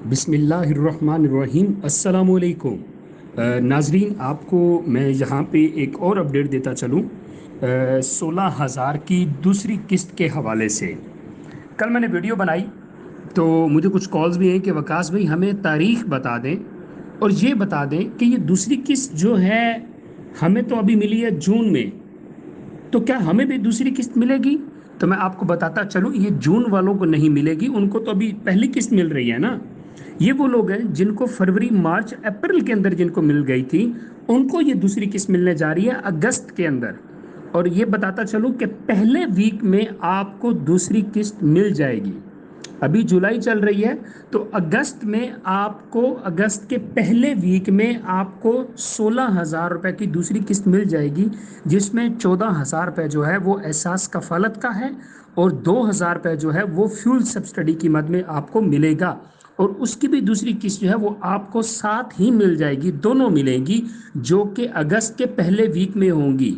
बिस्मिल्लाहिर्रहमानिर्रहीम अस्सलामुअलैकुम। नाजरीन, आपको मैं यहाँ पे एक और अपडेट देता चलूँ 16,000 की दूसरी किस्त के हवाले से। कल मैंने वीडियो बनाई तो मुझे कुछ कॉल्स भी हैं कि वकास भाई हमें तारीख बता दें और ये बता दें कि ये दूसरी किस्त जो है हमें तो अभी मिली है जून में, तो क्या हमें भी दूसरी किस्त मिलेगी? तो मैं आपको बताता चलूं, ये जून वालों को नहीं मिलेगी, उनको तो अभी पहली किस्त मिल रही है ना। ये वो लोग हैं जिनको फरवरी मार्च अप्रैल के अंदर जिनको मिल गई थी, उनको ये दूसरी किस्त मिलने जा रही है अगस्त के अंदर। और ये बताता चलूं कि पहले वीक में आपको दूसरी किस्त मिल जाएगी। अभी जुलाई चल रही है, तो अगस्त में आपको, अगस्त के पहले वीक में आपको 16,000 रुपए की दूसरी किस्त मिल जाएगी, जिसमें 14,000 रुपए जो है वो एहसास कफालत का है और 2,000 रुपए जो है वो फ्यूल सब्सिडी की मद में आपको मिलेगा। और उसकी भी दूसरी किस्त जो है वो आपको साथ ही मिल जाएगी, दोनों मिलेंगी, जो कि अगस्त के पहले वीक में होंगी।